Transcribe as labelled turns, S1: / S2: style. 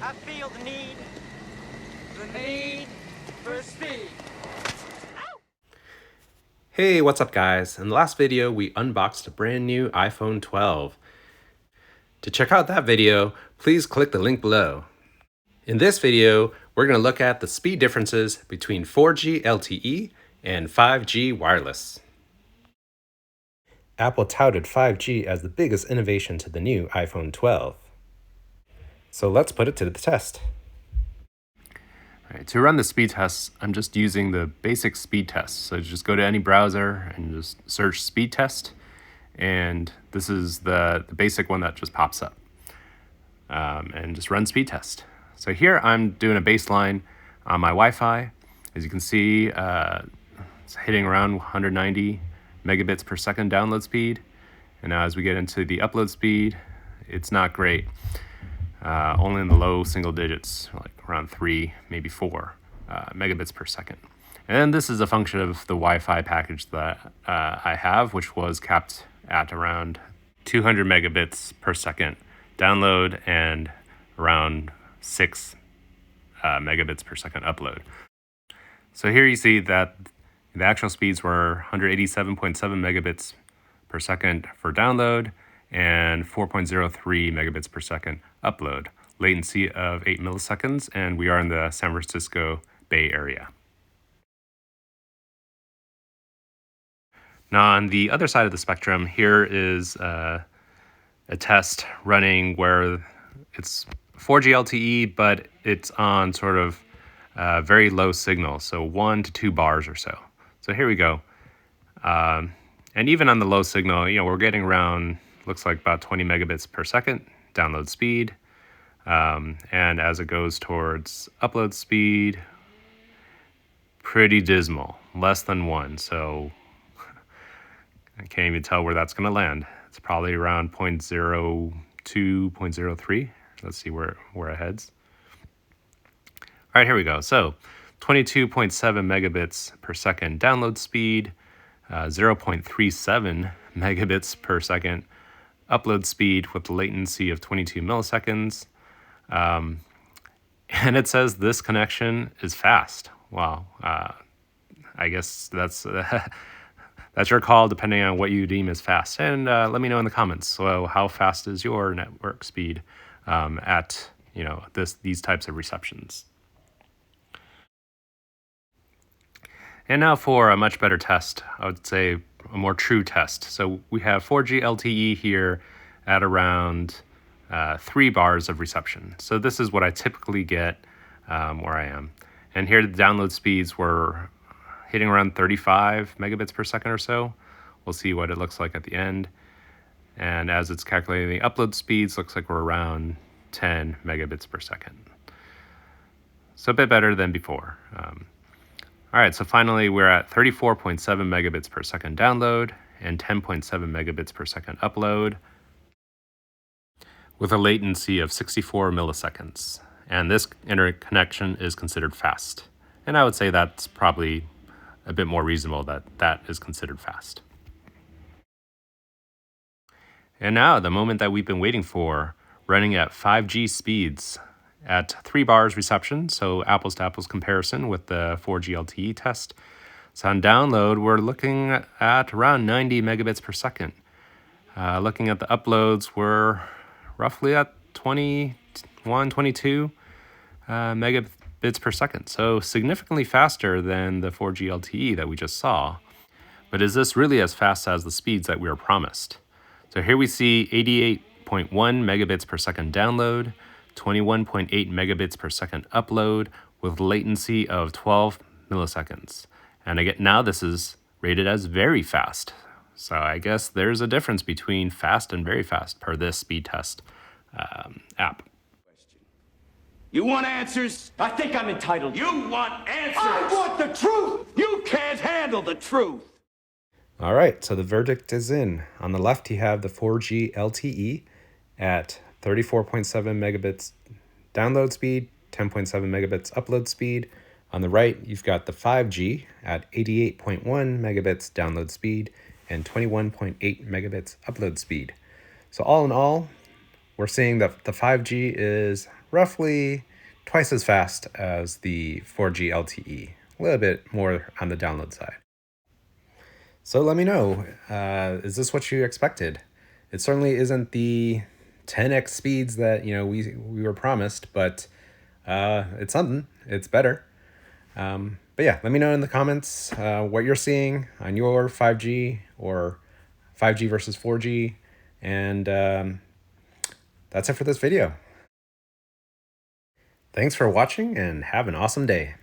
S1: I feel the need for speed.
S2: Hey, what's up guys? In the last video, we unboxed a brand new iPhone 12. To check out that video, please click the link below. In this video, we're going to look at the speed differences between 4G LTE and 5G wireless. Apple touted 5G as the biggest innovation to the new iPhone 12. So let's put it to the test. All right, to run the speed tests, I'm just using the basic speed test. So just go to any browser and just search speed test. And this is the basic one that just pops up. And just run speed test. So here I'm doing a baseline on my Wi-Fi. As you can see, it's hitting around 190 megabits per second download speed. And now as we get into the upload speed, it's not great. Only in the low single digits, like around 3, maybe 4 megabits per second. And then this is a function of the Wi-Fi package that I have, which was capped at around 200 megabits per second download and around 6 megabits per second upload. So here you see that the actual speeds were 187.7 megabits per second for download and 4.03 megabits per second upload. Latency of 8 milliseconds, and we are in the San Francisco Bay Area. Now on the other side of the spectrum, here is a test running where it's 4G LTE, but it's on sort of very low signal, so 1 to 2 bars or so. So here we go. And even on the low signal, we're getting around, looks like about 20 megabits per second download speed. And as it goes towards upload speed, pretty dismal, less than 1. So I can't even tell where that's going to land. It's probably around 0.02, 0.03. Let's see where it heads. All right, here we go. So 22.7 megabits per second download speed, 0.37 megabits per second upload speed with latency of 22 milliseconds. And it says this connection is fast. Wow. I guess that's that's your call depending on what you deem as fast. And let me know in the comments. So how fast is your network speed at these types of receptions? And now for a much better test, I would say a more true test. So we have 4G LTE here at around 3 bars of reception. So this is what I typically get where I am. And here the download speeds were hitting around 35 megabits per second or so. We'll see what it looks like at the end. And as it's calculating the upload speeds, looks like we're around 10 megabits per second. So a bit better than before. All right, so finally we're at 34.7 megabits per second download and 10.7 megabits per second upload with a latency of 64 milliseconds. And this interconnection is considered fast. And I would say that's probably a bit more reasonable that is considered fast. And now the moment that we've been waiting for, running at 5G speeds at 3 bars reception, so apples to apples comparison with the 4G LTE test. So on download, we're looking at around 90 megabits per second. Looking at the uploads, we're roughly at 21, 22 megabits per second. So significantly faster than the 4G LTE that we just saw. But is this really as fast as the speeds that we were promised? So here we see 88.1 megabits per second download, 21.8 megabits per second upload with latency of 12 milliseconds. And again, now this is rated as very fast. So I guess there's a difference between fast and very fast per this speed test app.
S3: You want answers?
S1: I think I'm entitled.
S3: You want answers?
S1: I want the truth!
S3: You can't handle the truth!
S2: All right, so the verdict is in. On the left, you have the 4G LTE at 34.7 megabits download speed, 10.7 megabits upload speed. On the right, you've got the 5G at 88.1 megabits download speed and 21.8 megabits upload speed. So all in all, we're seeing that the 5G is roughly twice as fast as the 4G LTE, a little bit more on the download side. So let me know, is this what you expected? It certainly isn't the 10x speeds that we were promised, but it's something. It's better. But yeah, let me know in the comments what you're seeing on your 5G or 5G versus 4G. And that's it for this video. Thanks for watching and have an awesome day.